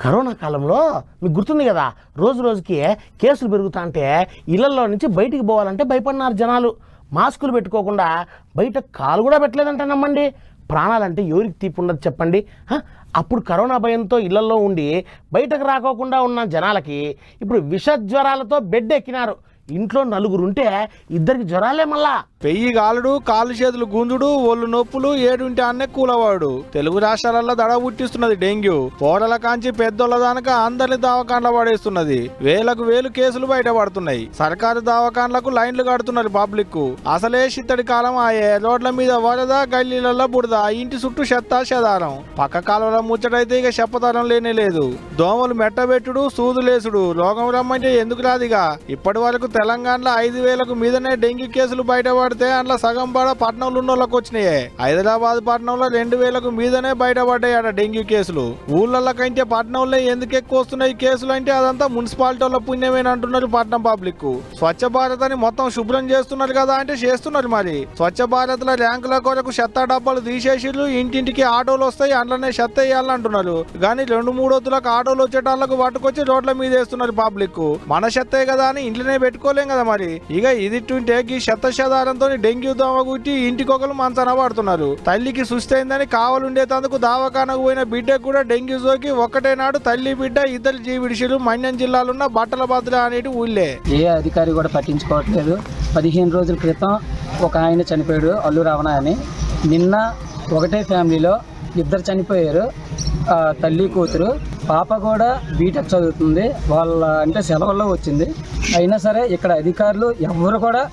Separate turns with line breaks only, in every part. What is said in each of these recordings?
Corona కాలంలో మీకు గుర్తుంది కదా, రోజు రోజుకి కేసులు పెరుగుతా అంటే ఇళ్లలో నుంచి బయటికి పోవాలంటే భయపడినారు జనాలు. మాస్కులు పెట్టుకోకుండా బయట కాలు కూడా పెట్టలేదంటే నమ్మండి. ప్రాణాలంటే ఎవరికి తీపి ఉండదు చెప్పండి. అప్పుడు కరోనా భయంతో ఇళ్లలో ఉండి బయటకు రాకోకుండా ఉన్న జనాలకి ఇప్పుడు విష జ్వరాలతో బెడ్ ఎక్కినారు. ఇంట్లో నలుగురుంటే ఇద్దరికి జ్వరాలే. మళ్ళా
పెయ్యి గాలుడు, కాళ్ళు చేతులు గుంజుడు, ఒళ్ళు నొప్పులు, ఏడుంటే అన్నే కూలవాడు. తెలుగు రాష్ట్రాలలో దడ పుట్టిస్తున్నది డెంగ్యూ. పోడల కాంచి పెద్దోళ్ళ దానక అందరిని దవాఖాన్ల పడేస్తున్నది. వేలకు వేలు కేసులు బయటపడుతున్నాయి. సర్కారు దవాఖాన్లకు లైన్లు కడుతున్నారు పబ్లిక్. అసలే చిత్తడి కాలం ఆయే. రోడ్ల మీద వరద, గల్లీలలో బురద, ఇంటి చుట్టూ చెత్త చెదారం. పక్క కాలంలో ముచ్చటైతే ఇక చెప్పతరం లేనే లేదు. దోమలు మెట్టబెట్టుడు, సూదులేసుడు. రోగం రమ్మంటే ఎందుకు రాదిగా. ఇప్పటి వరకు తెలంగాణలో 5,000కు మీదనే డెంగ్యూ కేసులు బయటపడితే అందులో సగం పడ పట్టణంలో ఉన్న వాళ్ళకి వచ్చినాయి. హైదరాబాద్ పట్టణంలో 2,000కు మీదనే బయటపడ్డాయి అట డెంగ్యూ కేసులు. ఊళ్ళల్లో కంటే పట్టణంలో ఎందుకు ఎక్కువ వస్తున్నాయి కేసులు అంటే అదంతా మున్సిపాలిటీ వాళ్ళ పుణ్యమేని అంటున్నారు పట్టణం పబ్లిక్. స్వచ్ఛ భారత్ అని మొత్తం శుభ్రం చేస్తున్నారు కదా అంటే చేస్తున్నారు. మరి స్వచ్ఛ భారత్ లో ర్యాంకుల కొరకు చెత్త డబ్బాలు తీసేసిర్రు. ఇంటింటికి ఆటోలు వస్తాయి, అందులోనే చెత్త వేయాలని అంటున్నారు. కానీ 2-3 వద్దులకు ఆటోలు వచ్చేటాళ్ళకు పట్టుకొచ్చి రోడ్ల మీద వేస్తున్నారు పబ్లిక్. మన చెత్తే కదా అని ఇంట్లోనే పెట్టుకోలేం కదా. మరి ఇక ఇదిట్టుంటే ఈ చెత్త చెదారంతో డెంగ్యూ దోమ గుట్టి ఇంటికొకరు మంచాన పడుతున్నారు. తల్లికి సుస్థైందని కావాలుండేందుకు దవాఖానకు పోయిన బిడ్డకు కూడా డెంగ్యూ సోకి ఒక్కటే నాడు తల్లి బిడ్డ ఇద్దరు జీవిడిషులు మన్యం జిల్లాలున్న బట్టల భద్ర అనేటి ఊళ్ళే.
ఏ అధికారి కూడా పట్టించుకోవట్లేదు. 15 రోజుల క్రితం ఒక ఆయన చనిపోయాడు, అల్లు రావణ అని. నిన్న ఒకటే ఫ్యామిలీలో ఇద్దరు చనిపోయారు, తల్లి కూతురు. పాప కూడా బీటెక్ చదువుతుంది. వాళ్ళ అంటే సెలవుల్లో వచ్చింది. అయినా సరే ఇక్కడ అధికారులు ఎవరు కూడా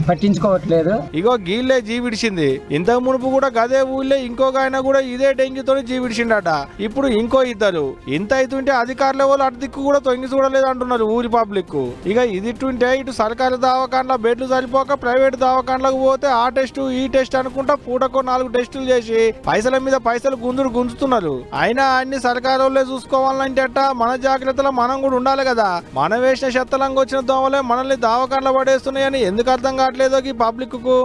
పట్టించుకోవట్లేదు.
ఇగో గీళ్ళే జీవిడిచింది. ఇంతకు మునుపు కూడా గదే ఊళ్ళే ఇంకొక ఆయన కూడా ఇదే డెంగ్యూతో జీవిడిచిండట. ఇప్పుడు ఇంకో ఇద్దరు. ఇంత అవుతుంటే అధికారుల వాళ్ళు అటు దిక్కు కూడా తొంగి చూడలేదు అంటున్నారు ఊరి పబ్లిక్. ఇక ఇదిట్టుంటే ఇటు సర్కారు దవాఖాన్ల బెడ్లు సరిపోక ప్రైవేట్ దవాఖాన్లకు పోతే ఆ టెస్ట్ ఈ టెస్ట్ అనుకుంటా పూటకో 4 టెస్టులు చేసి పైసల మీద పైసలు గుంజుతున్నారు. అయినా అన్ని సర్కారు వాళ్ళే చూసుకోవాలంటే అట్ట మన జాగ్రత్తలో మనం కూడా ఉండాలి కదా. మనం వేసిన చెత్తలంగా వచ్చిన దోమలే మనల్ని దవాఖాన్ల పడేస్తున్నాయని ఎందుకు అర్థం కావట్లేదో ఈ పబ్లిక్ కు.